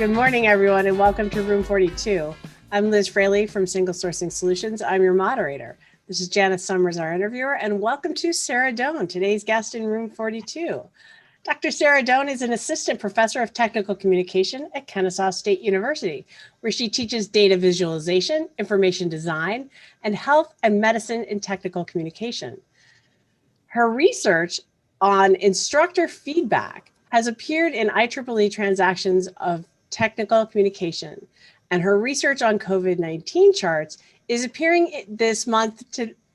Good morning, everyone, and welcome to Room 42. I'm Liz Fraley from Single Sourcing Solutions. I'm your moderator. This is Janice Summers, our interviewer, and welcome to Sarah Doan, today's guest in Room 42. Dr. Sarah Doan is an assistant professor of technical communication at Kennesaw State University, where she teaches data visualization, information design, and health and medicine in technical communication. Her research on instructor feedback has appeared in IEEE Transactions of Technical Communication, and her research on COVID-19 charts is appearing this month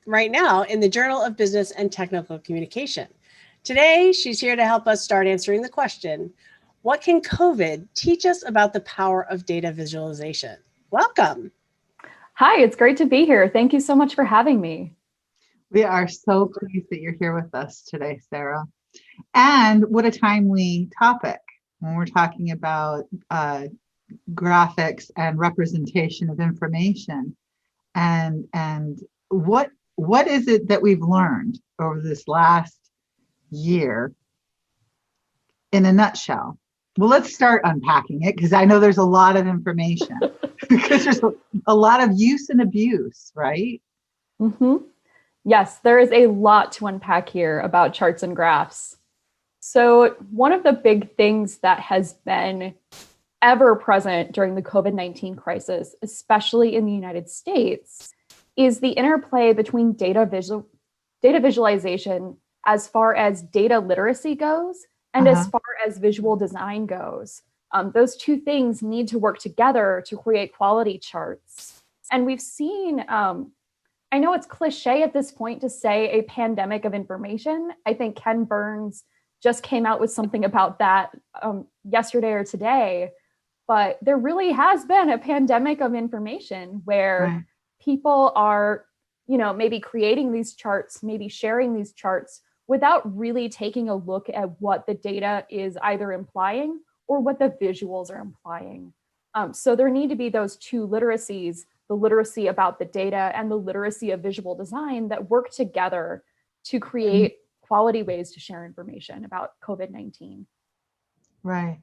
right now in the Journal of Business and Technical Communication. Today, she's here to help us start answering the question, what can COVID teach us about the power of data visualization? Welcome. Hi, it's great to be here. Thank you so much for having me. We are so pleased that you're here with us today, Sarah. And what a timely topic when we're talking about graphics and representation of information. And what is it that we've learned over this last year in a nutshell? Well, let's start unpacking it because I know there's a lot of information because there's a lot of use and abuse, right? Mm-hmm. Yes, there is a lot to unpack here about charts and graphs. So one of the big things that has been ever present during the COVID-19 crisis, especially in the United States, is the interplay between data visualization as far as data literacy goes and as far as visual design goes. Those two things need to work together to create quality charts. And we've seen, I know it's cliche at this point to say a pandemic of information. I think Ken Burns just came out with something about that yesterday or today, but there really has been a pandemic of information where people are, maybe creating these charts, maybe sharing these charts without really taking a look at what the data is either implying or what the visuals are implying. So there need to be those two literacies, the literacy about the data and the literacy of visual design that work together to create quality ways to share information about COVID-19. Right.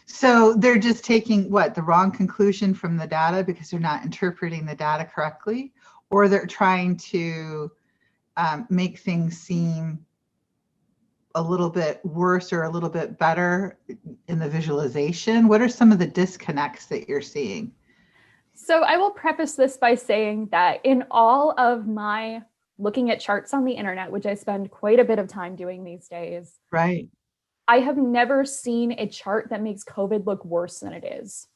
So they're just taking the wrong conclusion from the data because they're not interpreting the data correctly, or they're trying to make things seem a little bit worse or a little bit better in the visualization. What are some of the disconnects that you're seeing? So I will preface this by saying that in all of my looking at charts on the internet, which I spend quite a bit of time doing these days, right, I have never seen a chart that makes COVID look worse than it is.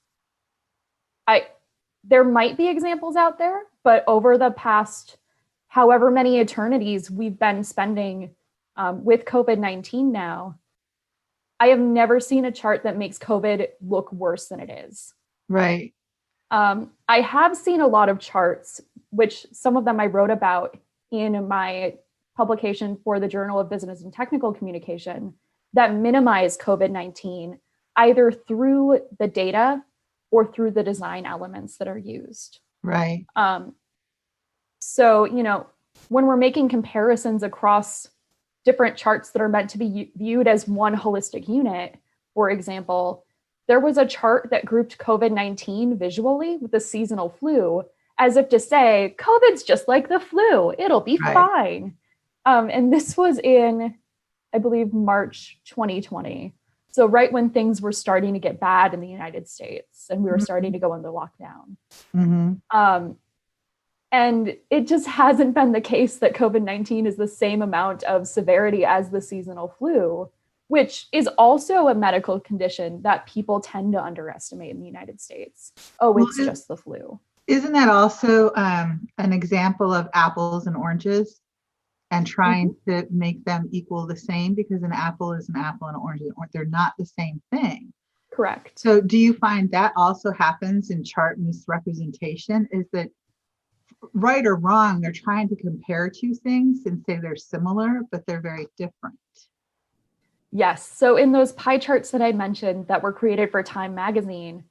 There might be examples out there, but over the past however many eternities we've been spending with COVID-19 now, I have never seen a chart that makes COVID look worse than it is. Right. I have seen a lot of charts, which some of them I wrote about in my publication for the Journal of Business and Technical Communication, that minimize COVID-19 either through the data or through the design elements that are used. Right. So, when we're making comparisons across different charts that are meant to be viewed as one holistic unit, for example, there was a chart that grouped COVID-19 visually with the seasonal flu, as if to say, COVID's just like the flu, it'll be fine. And this was in, I believe, March 2020. So right when things were starting to get bad in the United States and we were starting to go into lockdown. And it just hasn't been the case that COVID-19 is the same amount of severity as the seasonal flu, which is also a medical condition that people tend to underestimate in the United States. Oh, it's just the flu. Isn't that also an example of apples and oranges and trying to make them equal the same? Because an apple is an apple and an orange is an orange. They're not the same thing. Correct. So do you find that also happens in chart misrepresentation? Is that right or wrong, they're trying to compare two things and say they're similar, but they're very different? Yes. So in those pie charts that I mentioned that were created for Time Magazine,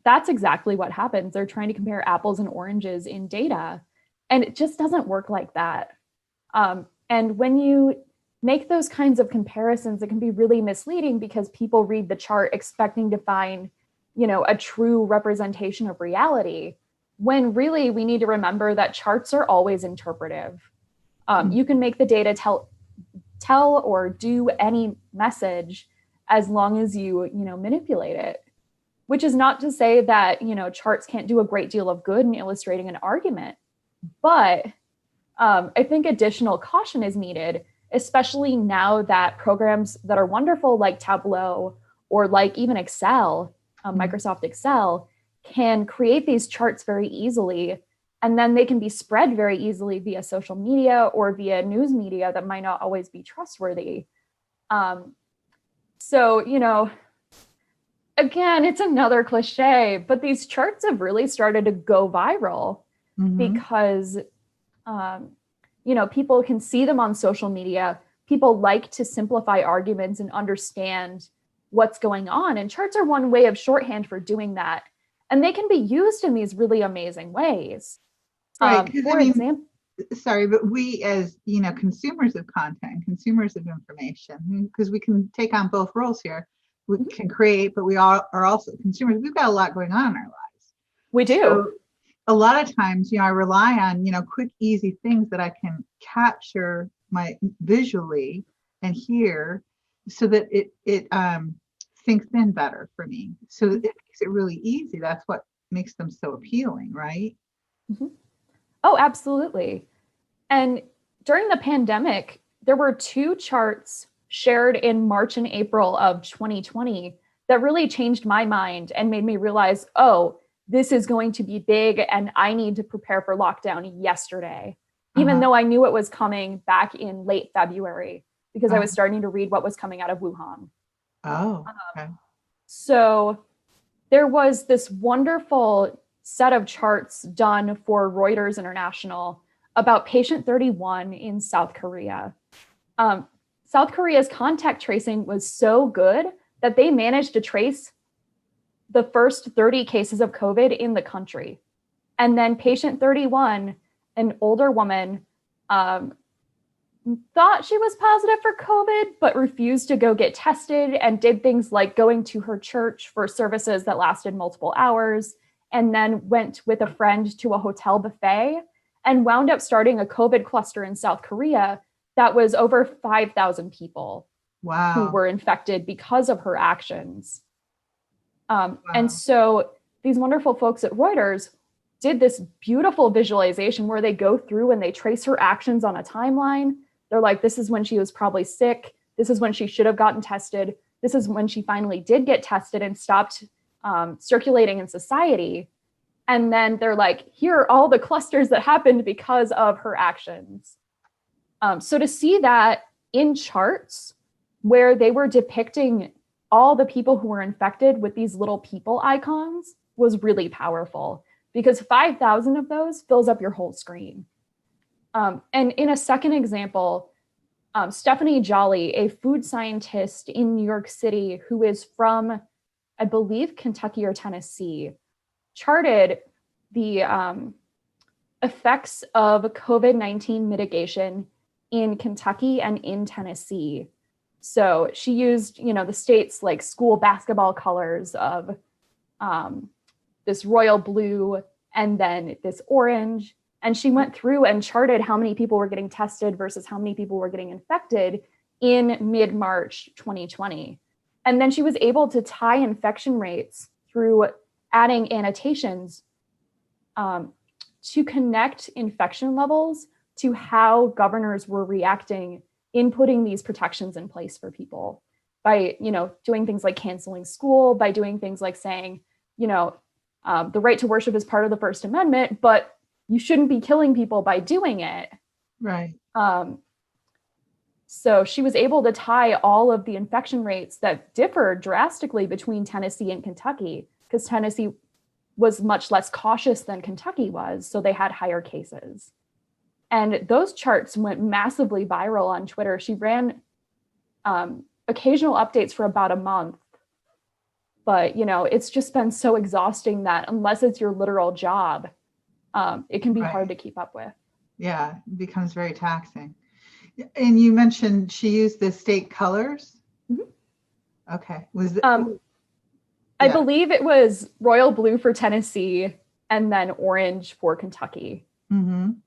that's exactly what happens. They're trying to compare apples and oranges in data, and it just doesn't work like that. And when you make those kinds of comparisons, it can be really misleading because people read the chart expecting to find, a true representation of reality, when really we need to remember that charts are always interpretive. You can make the data tell or do any message as long as you manipulate it, which is not to say that, charts can't do a great deal of good in illustrating an argument. But I think additional caution is needed, especially now that programs that are wonderful like Tableau or like even Excel, Microsoft Excel, can create these charts very easily. And then they can be spread very easily via social media or via news media that might not always be trustworthy. So, again, it's another cliche, but these charts have really started to go viral because, people can see them on social media. People like to simplify arguments and understand what's going on. And charts are one way of shorthand for doing that. And they can be used in these really amazing ways. Right. For example, sorry, but we as, consumers of content, consumers of information, because we can take on both roles here. We can create, but we all are also consumers. We've got a lot going on in our lives. We do. So a lot of times, I rely on, quick, easy things that I can capture my visually and hear so that it sinks in better for me. So it makes it really easy. That's what makes them so appealing, right? Mm-hmm. Oh, absolutely. And during the pandemic, there were 2 charts shared in March and April of 2020 that really changed my mind and made me realize, oh, this is going to be big and I need to prepare for lockdown yesterday, even though I knew it was coming back in late February because I was starting to read what was coming out of Wuhan. Oh, okay. So there was this wonderful set of charts done for Reuters International about patient 31 in South Korea. South Korea's contact tracing was so good that they managed to trace the first 30 cases of COVID in the country. And then patient 31, an older woman, thought she was positive for COVID, but refused to go get tested and did things like going to her church for services that lasted multiple hours, and then went with a friend to a hotel buffet and wound up starting a COVID cluster in South Korea that was over 5,000 people who were infected because of her actions. And so these wonderful folks at Reuters did this beautiful visualization where they go through and they trace her actions on a timeline. They're like, this is when she was probably sick. This is when she should have gotten tested. This is when she finally did get tested and stopped circulating in society. And then they're like, here are all the clusters that happened because of her actions. So to see that in charts where they were depicting all the people who were infected with these little people icons was really powerful, because 5,000 of those fills up your whole screen. And in a second example, Stephanie Jolly, a food scientist in New York City who is from, I believe, Kentucky or Tennessee, charted the effects of COVID-19 mitigation in Kentucky and in Tennessee. So she used, the state's like school basketball colors of this royal blue and then this orange. And she went through and charted how many people were getting tested versus how many people were getting infected in mid-March 2020. And then she was able to tie infection rates through adding annotations to connect infection levels to how governors were reacting in putting these protections in place for people by, doing things like canceling school, by doing things like saying, the right to worship is part of the First Amendment, but you shouldn't be killing people by doing it. Right. So she was able to tie all of the infection rates that differ drastically between Tennessee and Kentucky, because Tennessee was much less cautious than Kentucky was, so they had higher cases. And those charts went massively viral on Twitter. She ran occasional updates for about a month. But, it's just been so exhausting that unless it's your literal job, it can be hard to keep up with. Yeah, it becomes very taxing. And you mentioned she used the state colors. Mhm. Okay. Was it? I believe it was royal blue for Tennessee and then orange for Kentucky,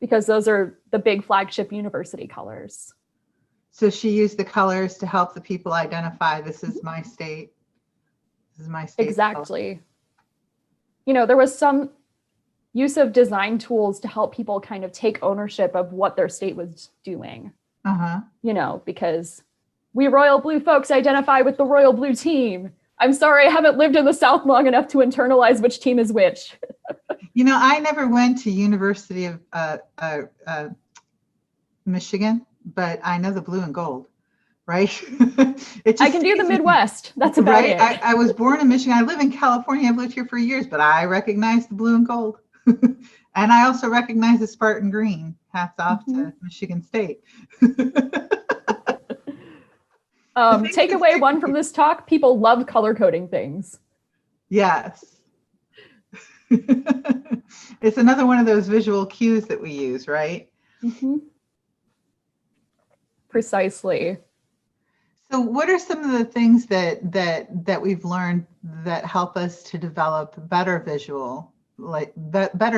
because those are the big flagship university colors. So she used the colors to help the people identify, this is my state. This is my state. Exactly. You know, there was some use of design tools to help people kind of take ownership of what their state was doing. You know, because we royal blue folks identify with the royal blue team. I'm sorry, I haven't lived in the South long enough to internalize which team is which. You know, I never went to University of Michigan, but I know the blue and gold, right? I can do the Midwest. That's about right? it. I was born in Michigan. I live in California. I've lived here for years, but I recognize the blue and gold. And I also recognize the Spartan green. Hats off to Michigan State. Takeaway one from this talk, people love color coding things. Yes. It's another one of those visual cues that we use, right? Precisely. So what are some of the things that we've learned that help us to develop better better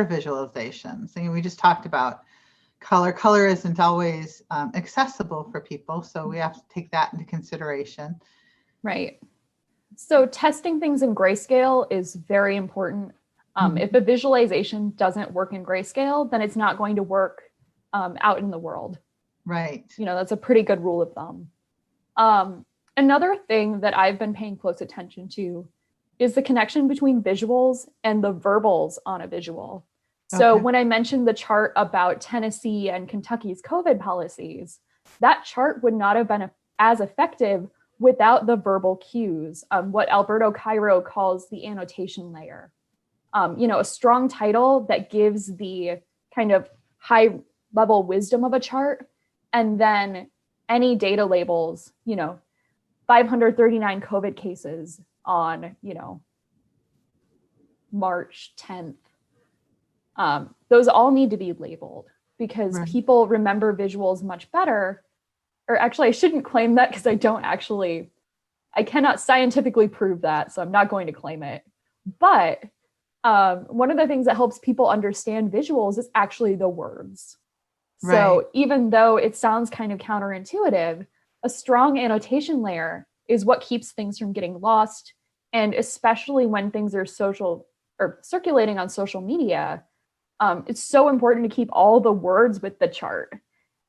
visualizations? I mean, we just talked about color. Color isn't always accessible for people, so we have to take that into consideration. Right. So testing things in grayscale is very important. If a visualization doesn't work in grayscale, then it's not going to work out in the world. Right. You know, that's a pretty good rule of thumb. Another thing that I've been paying close attention to is the connection between visuals and the verbals on a visual. So when I mentioned the chart about Tennessee and Kentucky's COVID policies, that chart would not have been as effective without the verbal cues, what Alberto Cairo calls the annotation layer. You know, a strong title that gives the kind of high level wisdom of a chart, and then any data labels, you know, 539 COVID cases on, you know, March 10th. Those all need to be labeled because people remember visuals much better. Or actually, I shouldn't claim that because I cannot scientifically prove that, so I'm not going to claim it. But one of the things that helps people understand visuals is actually the words. So even though it sounds kind of counterintuitive, a strong annotation layer is what keeps things from getting lost. And especially when things are social or circulating on social media, it's so important to keep all the words with the chart.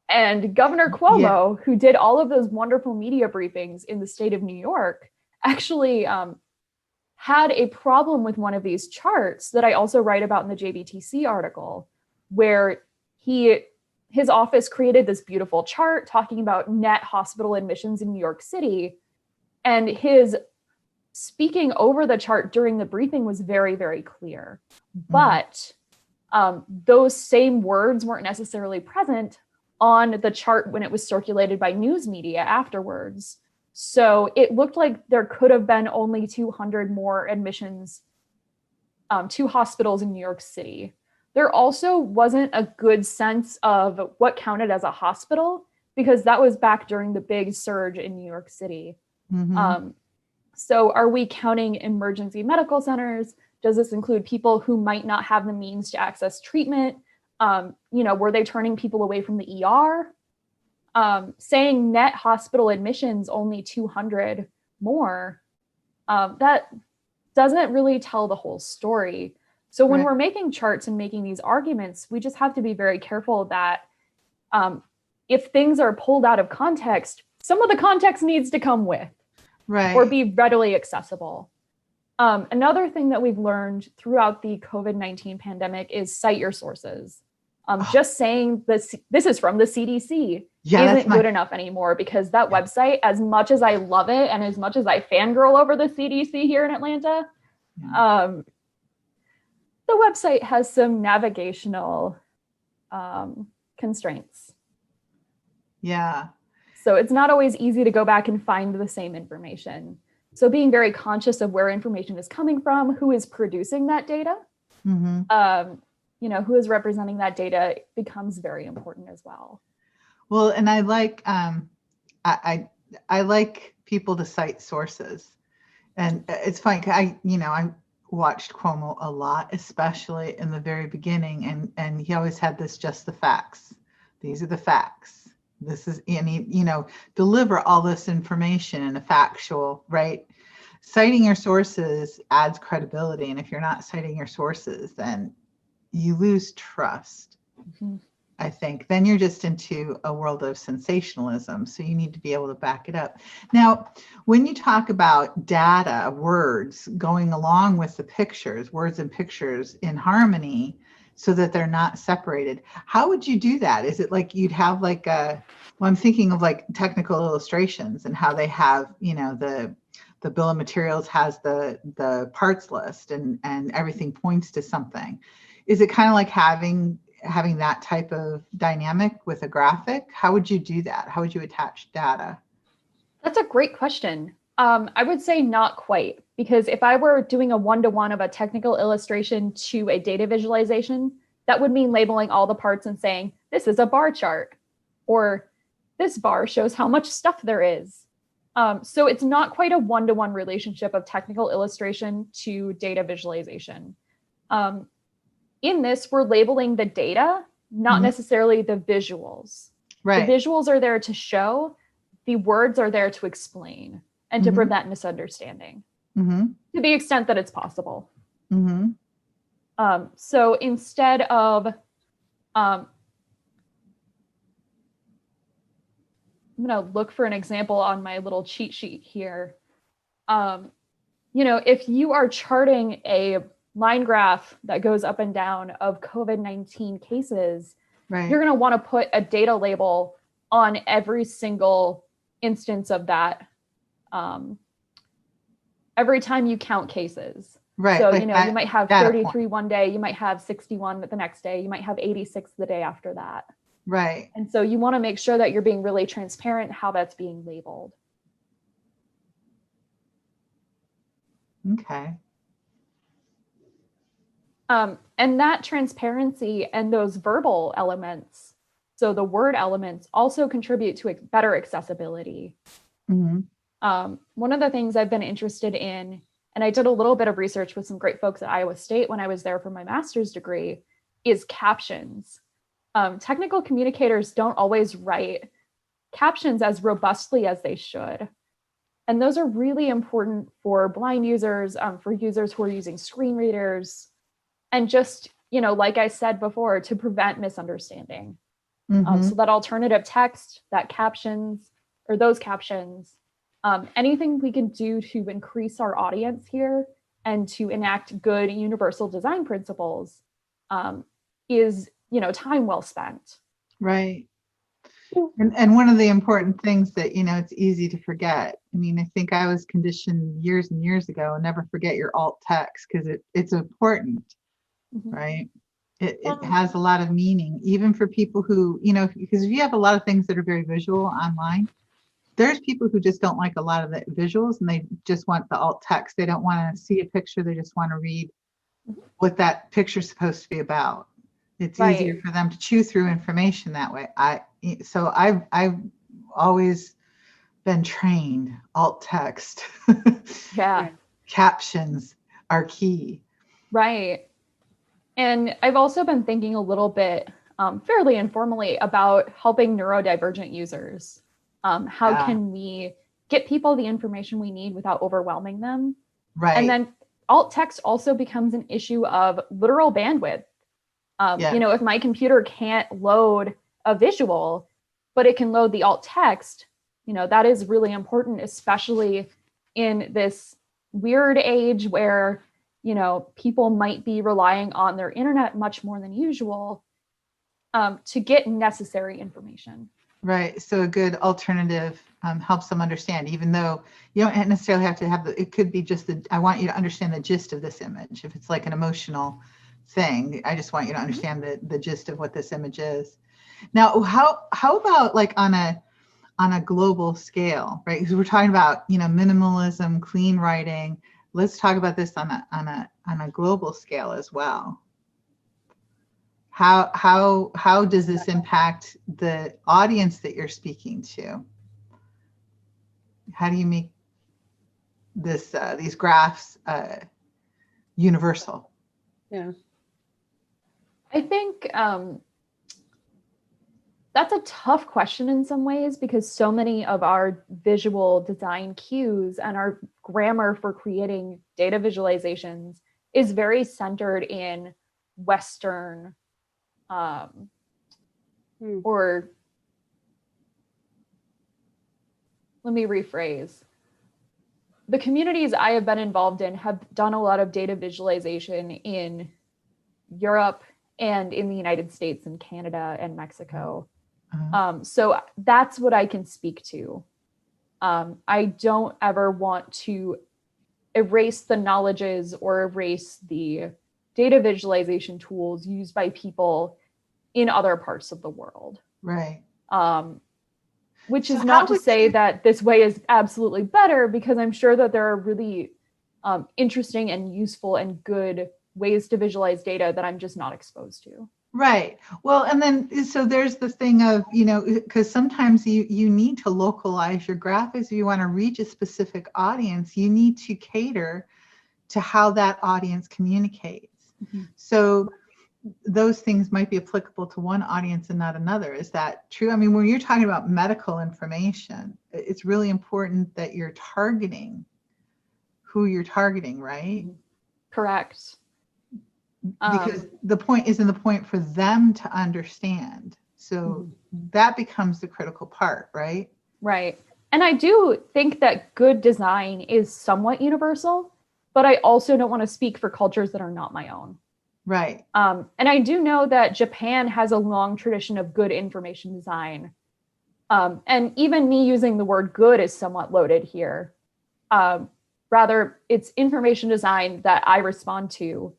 And Governor Cuomo, who did all of those wonderful media briefings in the state of New York, actually had a problem with one of these charts that I also write about in the JBTC article, where his office created this beautiful chart talking about net hospital admissions in New York City. And his speaking over the chart during the briefing was very, very clear. But those same words weren't necessarily present on the chart when it was circulated by news media afterwards. So it looked like there could have been only 200 more admissions to hospitals in New York City. There also wasn't a good sense of what counted as a hospital because that was back during the big surge in New York City. So are we counting emergency medical centers? Does this include people who might not have the means to access treatment? You know, were they turning people away from the ER? Saying net hospital admissions only 200 more, that doesn't really tell the whole story. So when we're making charts and making these arguments, we just have to be very careful that if things are pulled out of context, some of the context needs to come with or be readily accessible. Another thing that we've learned throughout the COVID-19 pandemic is cite your sources. Just saying this is from the CDC isn't good enough anymore because that website, as much as I love it and as much as I fangirl over the CDC here in Atlanta, the website has some navigational constraints. Yeah. So it's not always easy to go back and find the same information. So being very conscious of where information is coming from, who is producing that data, you know, who is representing that data becomes very important as well. Well, and I like people to cite sources, and it's funny. I watched Cuomo a lot, especially in the very beginning, and he always had this just the facts. These are the facts. This is, and he, deliver all this information in a factual, right? Citing your sources adds credibility, and if you're not citing your sources, then you lose trust. Mhm. I think then you're just into a world of sensationalism. So you need to be able to back it up. Now, when you talk about data, words going along with the pictures, words and pictures in harmony so that they're not separated, how would you do that? Is it like you'd have like I'm thinking of like technical illustrations and how they have, the bill of materials has the parts list and everything points to something. Is it kind of like having that type of dynamic with a graphic? How would you do that? How would you attach data? That's a great question. I would say not quite, because if I were doing a one-to-one of a technical illustration to a data visualization, that would mean labeling all the parts and saying, this is a bar chart, or this bar shows how much stuff there is. So it's not quite a one-to-one relationship of technical illustration to data visualization. In this, we're labeling the data, not necessarily the visuals. Right. The visuals are there to show, the words are there to explain and to prevent misunderstanding to the extent that it's possible. So instead of, I'm going to look for an example on my little cheat sheet here. If you are charting a line graph that goes up and down of COVID-19 cases, right, you're going to want to put a data label on every single instance of that every time you count cases. Right. So, you might have 33 one day, you might have 61 the next day, you might have 86 the day after that. Right. And so you want to make sure that you're being really transparent how that's being labeled. Okay. And that transparency and those verbal elements, so the word elements, also contribute to better accessibility. One of the things I've been interested in, and I did a little bit of research with some great folks at Iowa State when I was there for my master's degree, is captions. Technical communicators don't always write captions as robustly as they should. And those are really important for blind users, for users who are using screen readers, and just, like I said before, to prevent misunderstanding. So that alternative text, that captions, or those captions, anything we can do to increase our audience here and to enact good universal design principles is, time well spent. Right. And one of the important things that, it's easy to forget. I mean, I think I was conditioned years and years ago, never forget your alt text because it's important, right? It has a lot of meaning, even for people who, because if you have a lot of things that are very visual online, there's people who just don't like a lot of the visuals and they just want the alt text. They don't want to see a picture. They just want to read what that picture is supposed to be about. It's easier for them to chew through information that way. So I've always been trained alt text. Yeah. Captions are key. Right. And I've also been thinking a little bit, fairly informally, about helping neurodivergent users. How can we get people the information we need without overwhelming them? Right. And then alt text also becomes an issue of literal bandwidth. If my computer can't load a visual, but it can load the alt text, that is really important, especially in this weird age where, people might be relying on their internet much more than usual to get necessary information. Right. So a good alternative helps them understand, even though you don't necessarily have to have it could be just I want you to understand the gist of this image. If it's like an emotional thing, I just want you to understand the gist of what this image is. Now, how about like on a global scale, right? Because we're talking about, minimalism, clean writing. Let's talk about this on a global scale as well. how does this impact the audience that you're speaking to? How do you make this these graphs universal? Yeah. I think that's a tough question in some ways, because so many of our visual design cues and our grammar for creating data visualizations is very centered in Western or let me rephrase. The communities I have been involved in have done a lot of data visualization in Europe and in the United States and Canada and Mexico. So that's what I can speak to. I don't ever want to erase the knowledges or erase the data visualization tools used by people in other parts of the world. Right. Which is not to say that this way is absolutely better, because I'm sure that there are really interesting and useful and good ways to visualize data that I'm just not exposed to. Right. Well, and then so there's the thing of, because sometimes you need to localize your graphics. If you want to reach a specific audience, you need to cater to how that audience communicates. Mm-hmm. So those things might be applicable to one audience and not another. Is that true? I mean, when you're talking about medical information, it's really important that you're targeting who you're targeting, right? Correct. Because the point for them to understand. So that becomes the critical part, right? Right. And I do think that good design is somewhat universal, but I also don't want to speak for cultures that are not my own. Right. And I do know that Japan has a long tradition of good information design. And even me using the word good is somewhat loaded here. Rather, it's information design that I respond to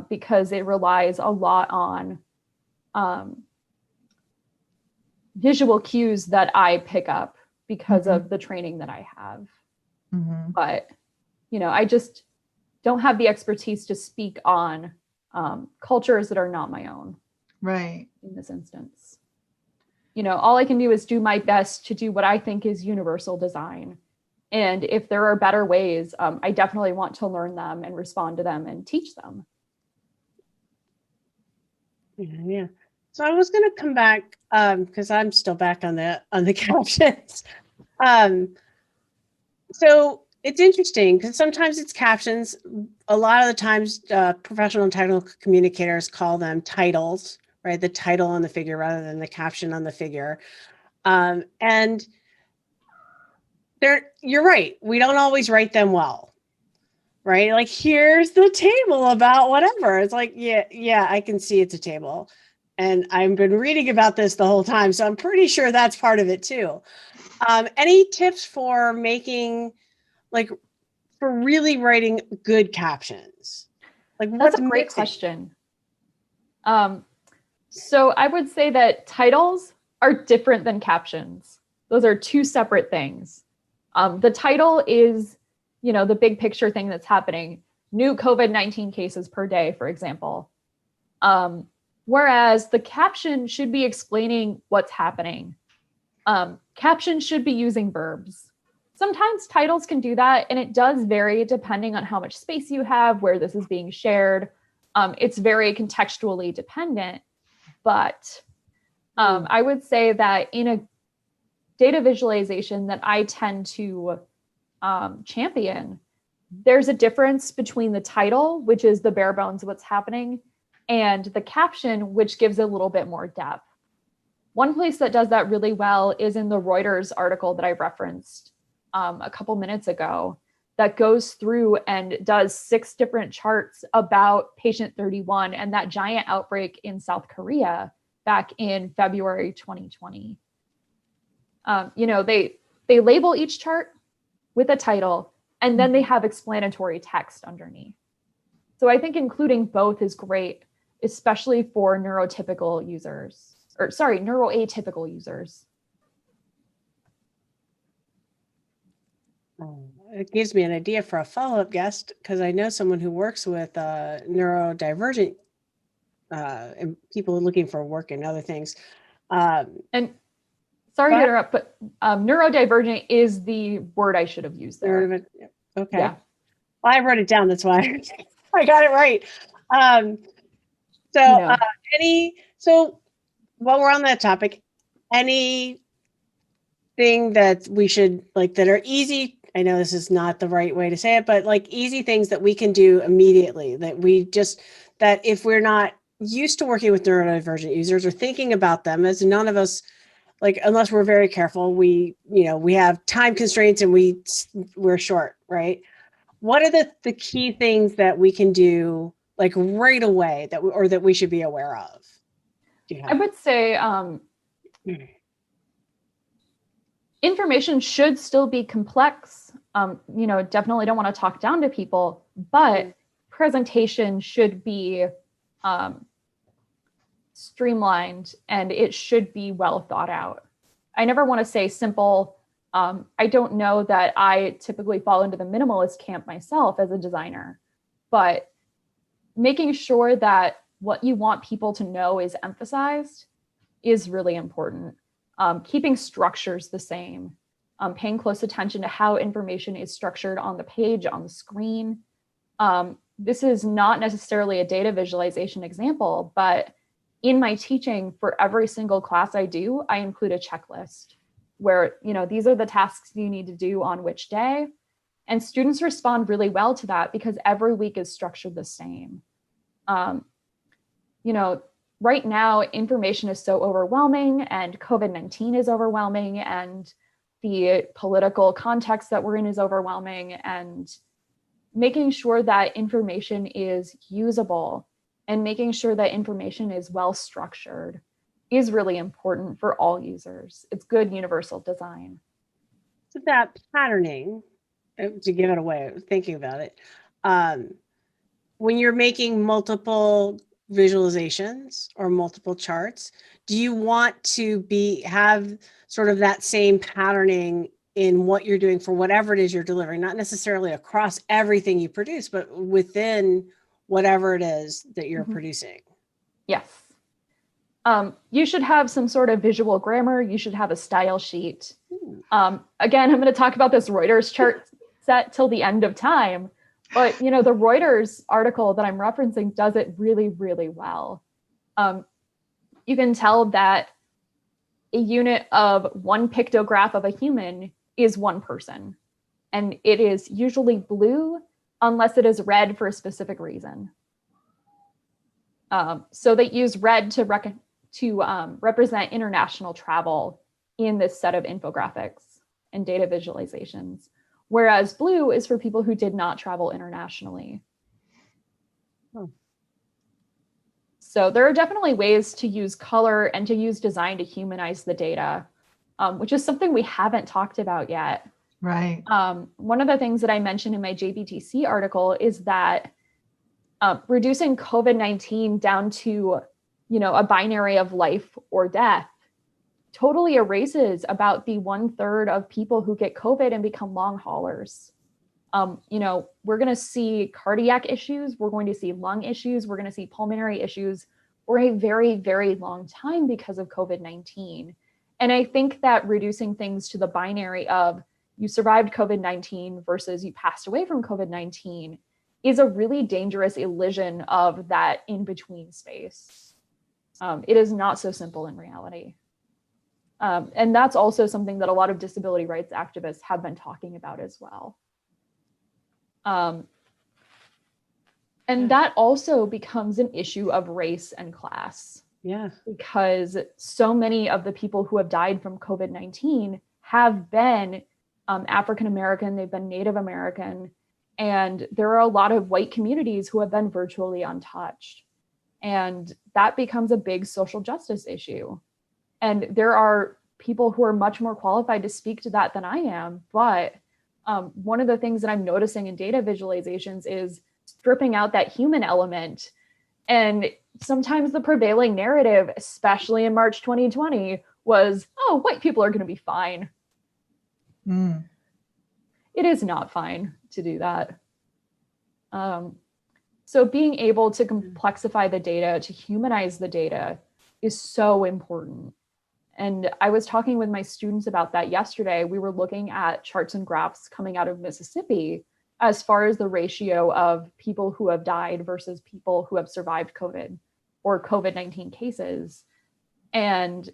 because it relies a lot on visual cues that I pick up because of the training that I have. But, I just don't have the expertise to speak on cultures that are not my own. Right. In this instance. All I can do is do my best to do what I think is universal design. And if there are better ways, I definitely want to learn them and respond to them and teach them. Yeah. So I was going to come back because I'm still back on the captions. So it's interesting because sometimes it's captions. A lot of the times, professional and technical communicators call them titles, right? The title on the figure rather than the caption on the figure. And you're right. We don't always write them well, right? Like, here's the table about whatever. It's like, yeah, I can see it's a table. And I've been reading about this the whole time. So I'm pretty sure that's part of it too. Any tips for making, for really writing good captions? That's a great question. So I would say that titles are different than captions. Those are two separate things. The title is, the big picture thing that's happening. New COVID-19 cases per day, for example. Whereas the caption should be explaining what's happening. Captions should be using verbs. Sometimes titles can do that, and it does vary depending on how much space you have, where this is being shared. It's very contextually dependent, but I would say that in a data visualization that I tend to champion, there's a difference between the title, which is the bare bones of what's happening, and the caption, which gives a little bit more depth. One place that does that really well is in the Reuters article that I referenced a couple minutes ago, that goes through and does 6 different charts about patient 31 and that giant outbreak in South Korea back in February 2020. They label each chart with a title, and then they have explanatory text underneath. So I think including both is great, especially for neuroatypical users. It gives me an idea for a follow-up guest, because I know someone who works with neurodivergent and people looking for work and other things. And sorry to interrupt, but neurodivergent is the word I should have used there. Okay. Yeah. Well, I wrote it down. That's why I got it right. So while we're on that topic, anything that we should like that are easy, I know this is not the right way to say it, but like easy things that we can do immediately that if we're not used to working with neurodivergent users or thinking about them, as none of us, like, unless we're very careful, we have time constraints and we're short, right? What are the key things that we can do like right away that we should be aware of? I would say information should still be complex. Definitely don't want to talk down to people, but presentation should be streamlined and it should be well thought out. I never want to say simple. I don't know that I typically fall into the minimalist camp myself as a designer, but making sure that what you want people to know is emphasized is really important. Keeping structures the same, paying close attention to how information is structured on the page, on the screen. This is not necessarily a data visualization example, but in my teaching for every single class I do, I include a checklist where, these are the tasks you need to do on which day. And students respond really well to that because every week is structured the same. Right now, information is so overwhelming and COVID-19 is overwhelming and the political context that we're in is overwhelming, and making sure that information is usable and making sure that information is well structured is really important for all users. It's good universal design. So that patterning, to give it away, thinking about it, when you're making multiple visualizations or multiple charts, do you want to have sort of that same patterning in what you're doing for whatever it is you're delivering, not necessarily across everything you produce, but within whatever it is that you're producing? Yes. You should have some sort of visual grammar. You should have a style sheet. Again, I'm going to talk about this Reuters chart set till the end of time. But, the Reuters article that I'm referencing does it really, really well. You can tell that a unit of one pictograph of a human is one person. And it is usually blue unless it is red for a specific reason. So they use red to represent international travel in this set of infographics and data visualizations, whereas blue is for people who did not travel internationally. So there are definitely ways to use color and to use design to humanize the data, which is something we haven't talked about yet. Right. One of the things that I mentioned in my JBTC article is that reducing COVID-19 down to, a binary of life or death totally erases about the 1/3 of people who get COVID and become long haulers. We're going to see cardiac issues. We're going to see lung issues. We're going to see pulmonary issues for a very, very long time because of COVID-19. And I think that reducing things to the binary of you survived COVID-19 versus you passed away from COVID-19 is a really dangerous elision of that in-between space. It is not so simple in reality. And that's also something that a lot of disability rights activists have been talking about as well. And that also becomes an issue of race and class. Yeah. Because so many of the people who have died from COVID-19 have been African-American, they've been Native American, and there are a lot of white communities who have been virtually untouched. And that becomes a big social justice issue. And there are people who are much more qualified to speak to that than I am. But one of the things that I'm noticing in data visualizations is stripping out that human element. And sometimes the prevailing narrative, especially in March 2020, was, oh, white people are going to be fine. It is not fine to do that. So being able to complexify the data, to humanize the data is so important. And I was talking with my students about that yesterday. We were looking at charts and graphs coming out of Mississippi as far as the ratio of people who have died versus people who have survived COVID or COVID-19 cases. And,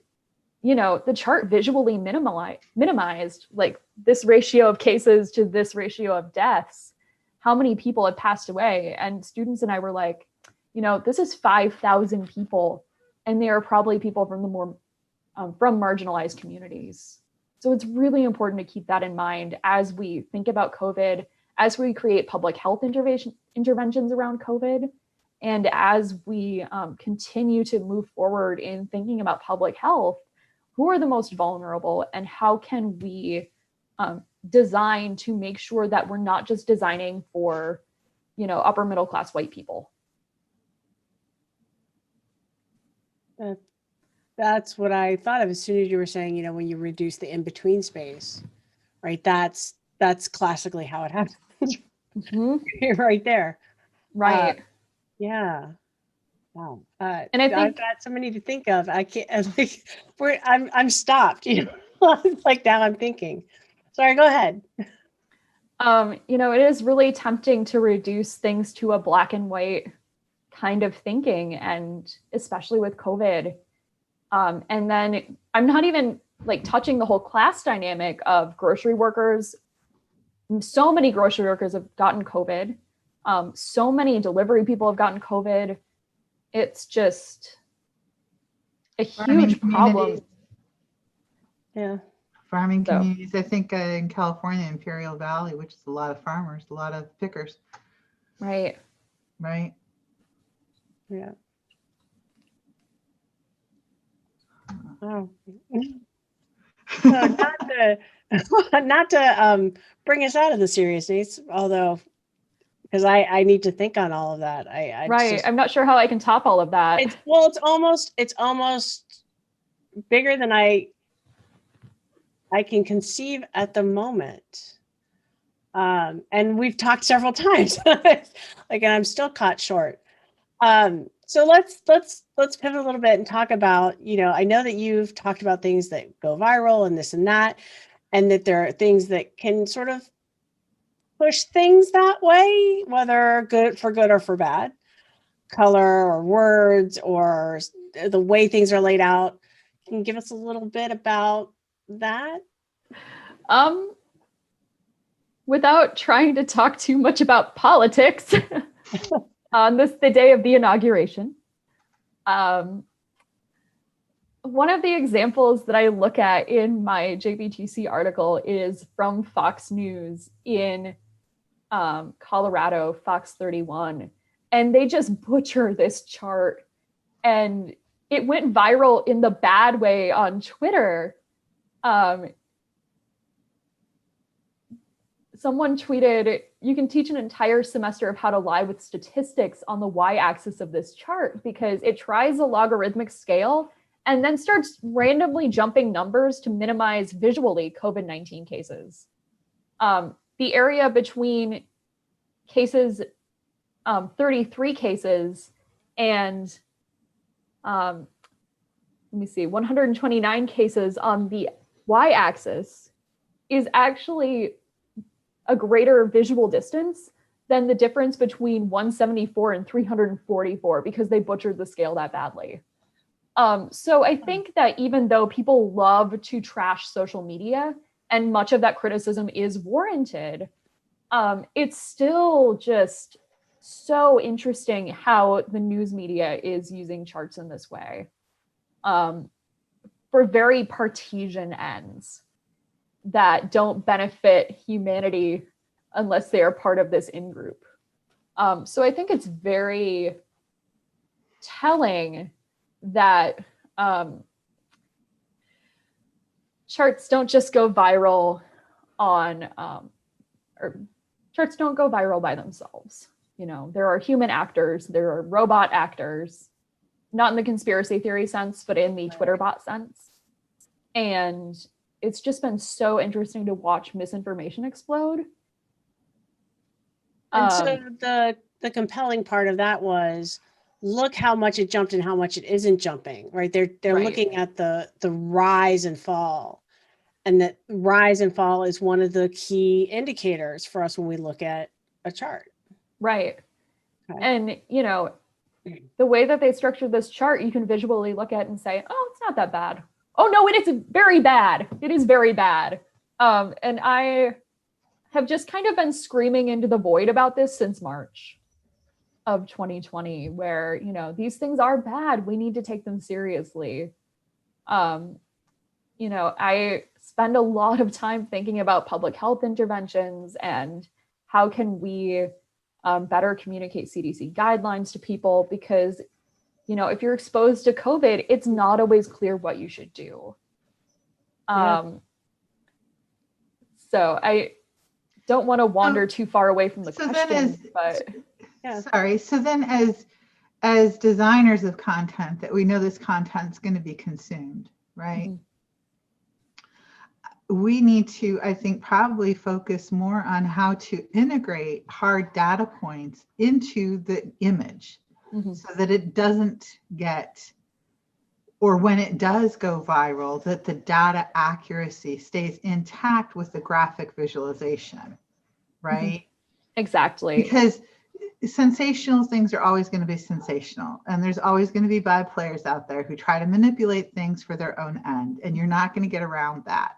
you know, the chart visually minimized like this ratio of cases to this ratio of deaths, how many people had passed away. And students and I were like, you know, this is 5,000 people, and they are probably people from the more from marginalized communities. So it's really important to keep that in mind as we think about COVID, as we create public health interventions around COVID, and as we continue to move forward in thinking about public health. Who are the most vulnerable, and how can we design to make sure that we're not just designing for, you know, upper middle class white people? That's what I thought of as soon as you were saying, you know, when you reduce the in-between space, right? That's classically how it happens. Right there. Right. Yeah. Wow. And I think I've got so many to think of. I can't like I'm stopped, you know. Like now I'm thinking. Sorry, go ahead. You know, it is really tempting to reduce things to a black and white kind of thinking, and especially with COVID. And then I'm not even like touching the whole class dynamic of grocery workers. So many grocery workers have gotten COVID. So many delivery people have gotten COVID. It's just a huge problem. Yeah. Farming communities. I think in California, Imperial Valley, which is a lot of farmers, a lot of pickers. Right. Right. Yeah. Oh. So not to bring us out of the seriousness, although because I need to think on all of that. Right. I'm not sure how I can top all of that. It's almost bigger than I can conceive at the moment. And we've talked several times. Like, and I'm still caught short. So let's pivot a little bit and talk about, you know, I know that you've talked about things that go viral and this and that, and that there are things that can sort of push things that way, whether good or for bad, color or words or the way things are laid out. Can you give us a little bit about that? Without trying to talk too much about politics on the day of the inauguration. One of the examples that I look at in my JBTC article is from Fox News in Colorado, Fox 31. And they just butcher this chart. And it went viral in the bad way on Twitter. Someone tweeted, "You can teach an entire semester of how to lie with statistics on the y-axis of this chart, because it tries a logarithmic scale and then starts randomly jumping numbers to minimize visually COVID-19 cases. The area between cases, 33 cases and 129 cases on the y-axis is actually a greater visual distance than the difference between 174 and 344, because they butchered the scale that badly. So I think that even though people love to trash social media, and much of that criticism is warranted, it's still just so interesting how the news media is using charts in this way for very partisan ends that don't benefit humanity unless they are part of this in-group. So I think it's very telling that charts don't just go viral on, or charts don't go viral by themselves. You know, there are human actors, there are robot actors, not in the conspiracy theory sense, but in the Twitter bot sense. And it's just been so interesting to watch misinformation explode. And so the compelling part of that was, look how much it jumped and how much it isn't jumping, right? They're Right. looking at the rise and fall, and that rise and fall is one of the key indicators for us when we look at a chart. Right. Okay. And, you know, the way that they structured this chart, you can visually look at it and say, oh, it's not that bad. Oh, no, it is very bad. It is very bad. And I have just kind of been screaming into the void about this since March of 2020, where, you know, these things are bad. We need to take them seriously. You know, I spend a lot of time thinking about public health interventions and how can we better communicate CDC guidelines to people, because, you know, if you're exposed to COVID, it's not always clear what you should do. So I don't want to wander too far away from the question, but yeah. Sorry. So then as designers of content, that we know this content's going to be consumed, right? Mm-hmm. We need to, I think, probably focus more on how to integrate hard data points into the image, mm-hmm. so that it doesn't get, or when it does go viral, that the data accuracy stays intact with the graphic visualization, right? Mm-hmm. Exactly. Because sensational things are always going to be sensational, and there's always going to be bad players out there who try to manipulate things for their own end, and you're not going to get around that.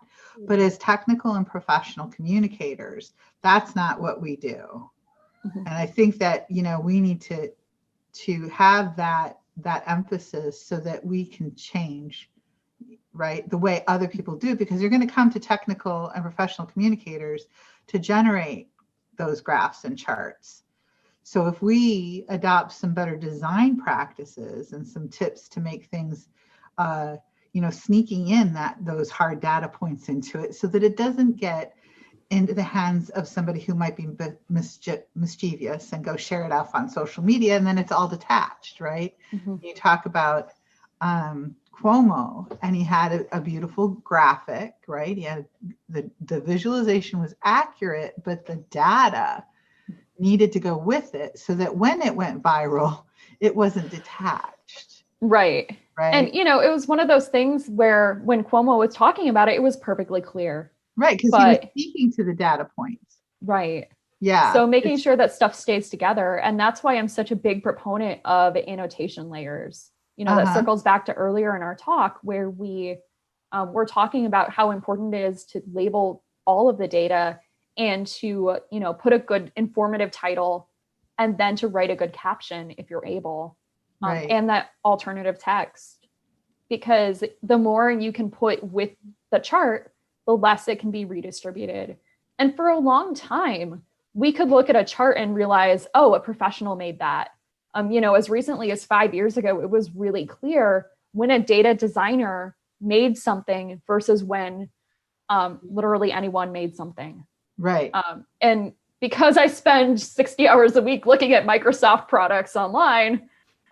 But as technical and professional communicators, that's not what we do. Mm-hmm. And I think that, you know, we need to have that emphasis so that we can change, right, the way other people do, because you're going to come to technical and professional communicators to generate those graphs and charts. So if we adopt some better design practices and some tips to make things, you know, sneaking in those hard data points into it, so that it doesn't get into the hands of somebody who might be mischievous and go share it off on social media, and then it's all detached, right? Mm-hmm. You talk about Cuomo, and he had a beautiful graphic, right? He had the visualization was accurate, but the data needed to go with it so that when it went viral, it wasn't detached. Right. And, you know, it was one of those things where when Cuomo was talking about it, it was perfectly clear. Right. Because he was speaking to the data points. Right. Yeah. So making sure that stuff stays together. And that's why I'm such a big proponent of annotation layers. You know, that circles back to earlier in our talk where we were talking about how important it is to label all of the data and to, you know, put a good informative title and then to write a good caption if you're able. Right. And that alternative text, because the more you can put with the chart, the less it can be redistributed. And for a long time, we could look at a chart and realize, oh, a professional made that. You know, as recently as 5 years ago, it was really clear when a data designer made something versus when literally anyone made something. Right. And because I spend 60 hours a week looking at Microsoft products online,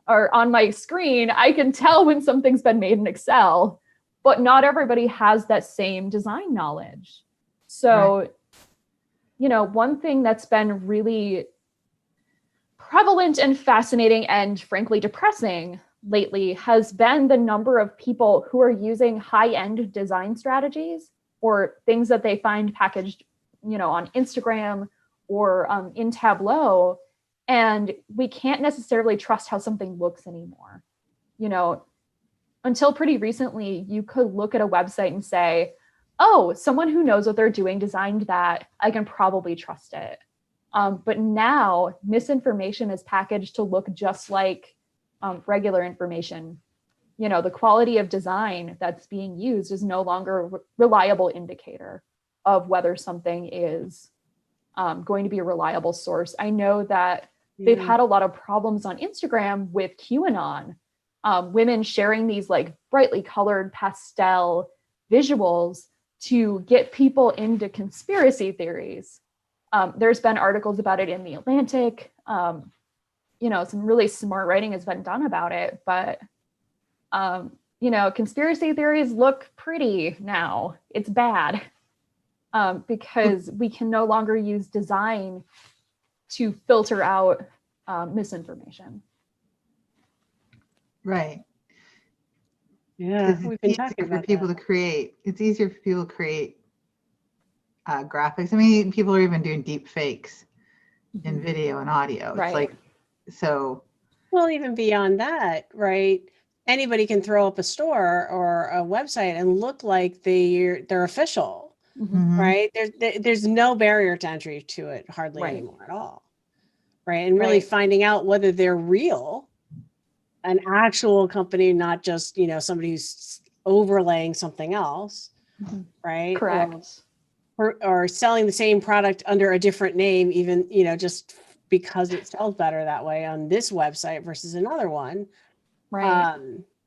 or on my screen, I can tell when something's been made in Excel, but not everybody has that same design knowledge. So, you know, one thing that's been really prevalent and fascinating and frankly depressing lately has been the number of people who are using high-end design strategies or things that they find packaged, you know, on Instagram or in Tableau. And we can't necessarily trust how something looks anymore. You know, until pretty recently, you could look at a website and say, oh, someone who knows what they're doing designed that. I can probably trust it. But now misinformation is packaged to look just like regular information. You know, the quality of design that's being used is no longer a reliable indicator of whether something is going to be a reliable source. I know that they've had a lot of problems on Instagram with QAnon, women sharing these like brightly colored pastel visuals to get people into conspiracy theories. There's been articles about it in The Atlantic. You know, some really smart writing has been done about it, but you know, conspiracy theories look pretty now. It's bad because we can no longer use design to filter out misinformation. Right. Yeah, 'Cause we've it's been easier talking for about people that. to create. It's easier for people to create graphics. I mean, people are even doing deep fakes in video and audio. It's Right. like, so Well, even beyond that, right? Anybody can throw up a store or a website and look like they're official, Mhm. right? There's no barrier to entry to it hardly Right. anymore at all, right? And really Right. finding out whether they're real, an actual company, not just somebody who's overlaying something else, Mhm. right? Correct. Or selling the same product under a different name, even just because it sells better that way on this website versus another one. Right.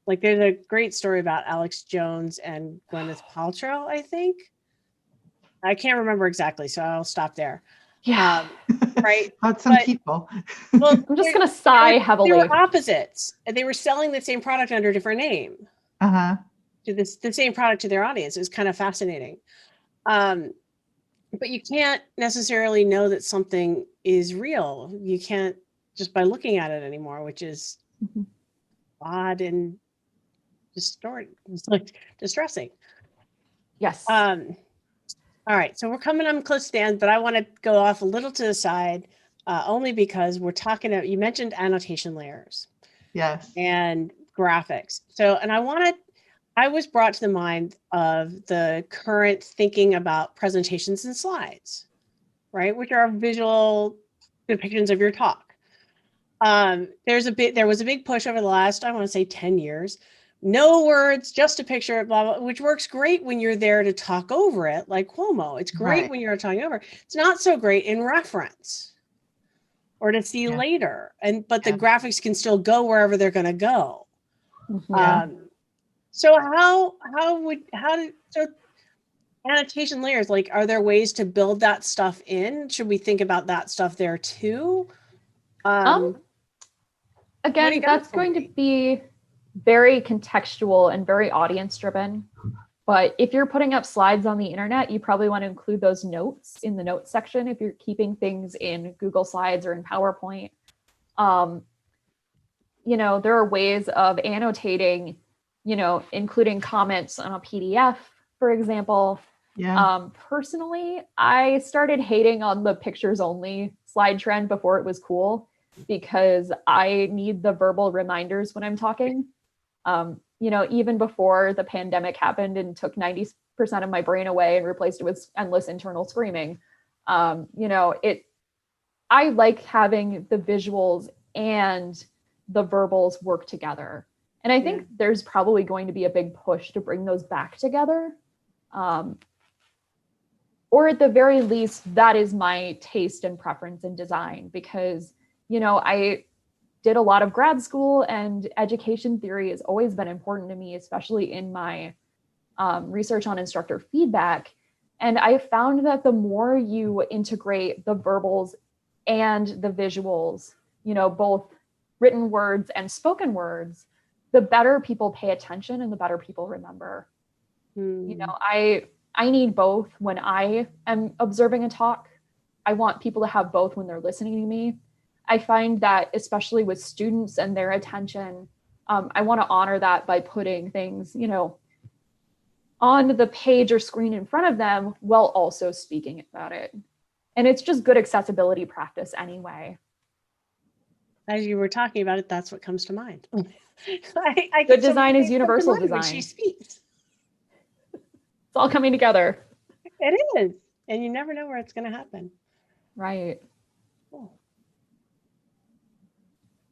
Like there's a great story about Alex Jones and Gwyneth Paltrow, I think. I can't remember exactly, so I'll stop there. Yeah. Right. about some But people. well, I'm just going to sigh they heavily. were opposites. They were selling the same product under a different name Uh-huh. to the same product to their audience. It was kind of fascinating. But you can't necessarily know that something is real. You can't just by looking at it anymore, which is Mhm. odd and it's like distressing. Yes. All right, so we're coming on close to the end, but I want to go off a little to the side, only because we're talking about, you mentioned annotation layers Yes. and graphics. So, and I was brought to the mind of the current thinking about presentations and slides, right? Which are visual depictions of your talk. There was a big push over the last, I want to say 10 years. No words, just a picture, blah, blah, which works great when you're there to talk over it, like Cuomo. It's great Right. when you're talking over. It's not so great in reference or to see Yeah. later. But the Yeah. graphics can still go wherever they're going to go. Mhm. Yeah. So so annotation layers, like, are there ways to build that stuff in? Should we think about that stuff there too? What do you Again, got that's for going to me? be very contextual and very audience driven. But if you're putting up slides on the internet, you probably want to include those notes in the notes section if you're keeping things in Google Slides or in PowerPoint. There are ways of annotating, including comments on a PDF, for example. Yeah. Personally, I started hating on the pictures only slide trend before it was cool because I need the verbal reminders when I'm talking. Even before the pandemic happened and took 90% of my brain away and replaced it with endless internal screaming. I like having the visuals and the verbals work together. And I think there's probably going to be a big push to bring those back together. Or at the very least, that is my taste and preference in design because, I did a lot of grad school and education theory has always been important to me, especially in my research on instructor feedback. And I found that the more you integrate the verbals and the visuals, both written words and spoken words, the better people pay attention and the better people remember. I need both when I am observing a talk. I want people to have both when they're listening to me. I find that especially with students and their attention, I want to honor that by putting things, on the page or screen in front of them while also speaking about it. And it's just good accessibility practice anyway. As you were talking about it, that's what comes to mind. Good design is universal design. When she speaks. It's all coming together. It is. And you never know where it's going to happen. Right. Cool.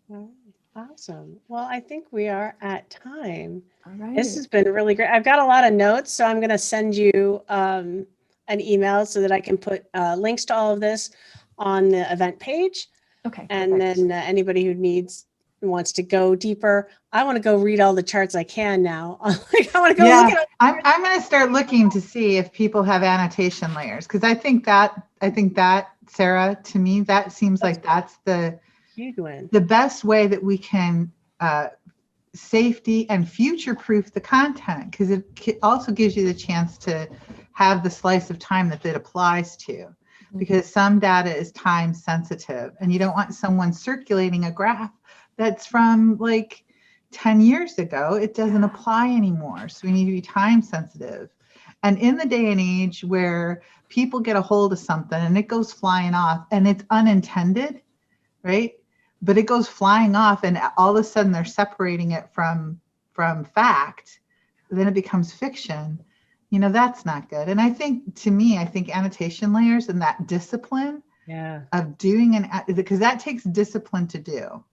All right. Awesome. Well, I think we are at time. All right. This has been really great. I've got a lot of notes, so I'm going to send you an email so that I can put links to all of this on the event page. Okay. And perfect. then anybody who wants to go deeper, I want to go read all the charts I can now. I want to go look at all. I'm going to start looking to see if people have annotation layers because I think that Sarah, to me, that seems like that's the best way that we can safety and future-proof the content because it also gives you the chance to have the slice of time that it applies to. because some data is time sensitive, and you don't want someone circulating a graph that's from like 10 years ago. It doesn't apply anymore. So we need to be time sensitive. And in the day and age where people get a hold of something and it goes flying off and it's unintended, right? But it goes flying off and all of a sudden they're separating it from fact, then it becomes fiction. You know, that's not good. And I think, to me, I think annotation layers and that discipline of doing because that takes discipline to do.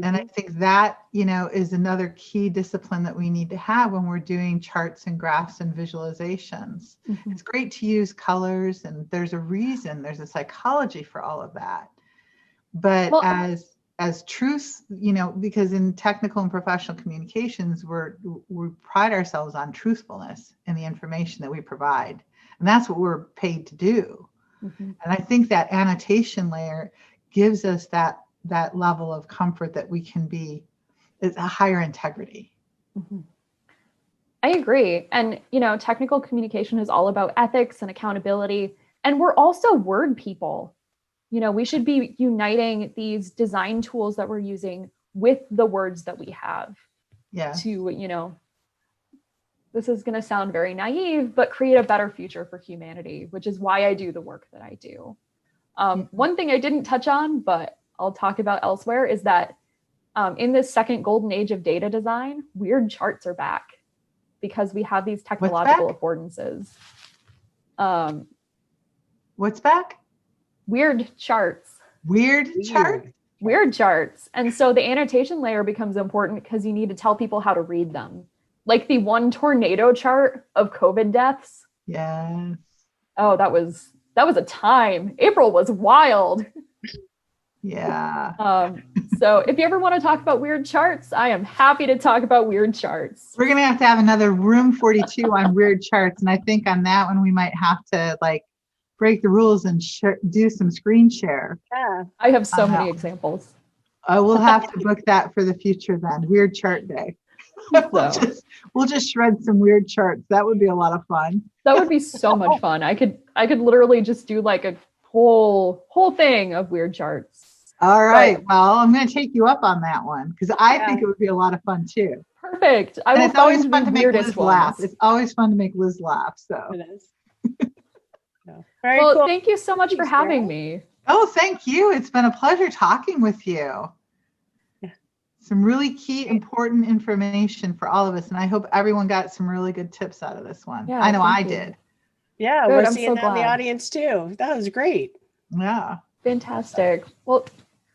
And I think that, you know, is another key discipline that we need to have when we're doing charts and graphs and visualizations. It's great to use colors, and there's a reason, there's a psychology for all of that. But as truth, you know, because in technical and professional communications, we pride ourselves on truthfulness in the information that we provide. And that's what we're paid to do. And I think that annotation layer gives us that level of comfort that we can be a higher integrity. I agree. And, you know, technical communication is all about ethics and accountability. And we're also word people. You know, we should be uniting these design tools that we're using with the words that we have to, you know, this is going to sound very naive, but create a better future for humanity, which is why I do the work that I do. One thing I didn't touch on, but I'll talk about elsewhere, is that in this second golden age of data design, weird charts are back because we have these technological affordances. What's back? Weird charts. Weird charts? Weird charts. And so the annotation layer becomes important because you need to tell people how to read them. Like the one tornado chart of COVID deaths. Yes. Oh, that was a time. April was wild. Yeah. So if you ever want to talk about weird charts, I am happy to talk about weird charts. We're going to have another room 42 on weird charts. And I think on that one, we might have to like break the rules and do some screen share. Yeah. I have so many examples. We'll have to book that for the future then. Weird chart day. We'll just shred some weird charts. That would be a lot of fun. That would be so much fun. I could literally just do like a whole thing of weird charts. All right. Well, I'm going to take you up on that one because I think it would be a lot of fun too. Perfect. It's always fun to make Liz laugh. It's always fun to make Liz laugh. So it is. Very cool. Thank you so much for having me. Oh, thank you. It's been a pleasure talking with you. Some really key, important information for all of us. And I hope everyone got some really good tips out of this one. I know I did. Yeah, we're seeing that in the audience too. That was great. Yeah. Fantastic. Well,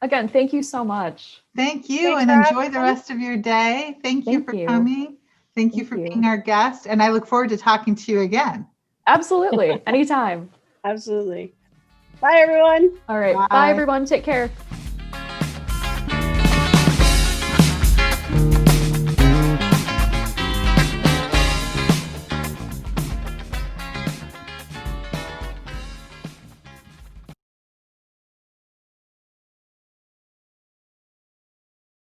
again, thank you so much. Thank you. And enjoy the rest of your day. Thank you for coming. Thank you for being our guest. And I look forward to talking to you again. Absolutely. Anytime. Absolutely. Bye, everyone. All right. Bye, everyone. Take care.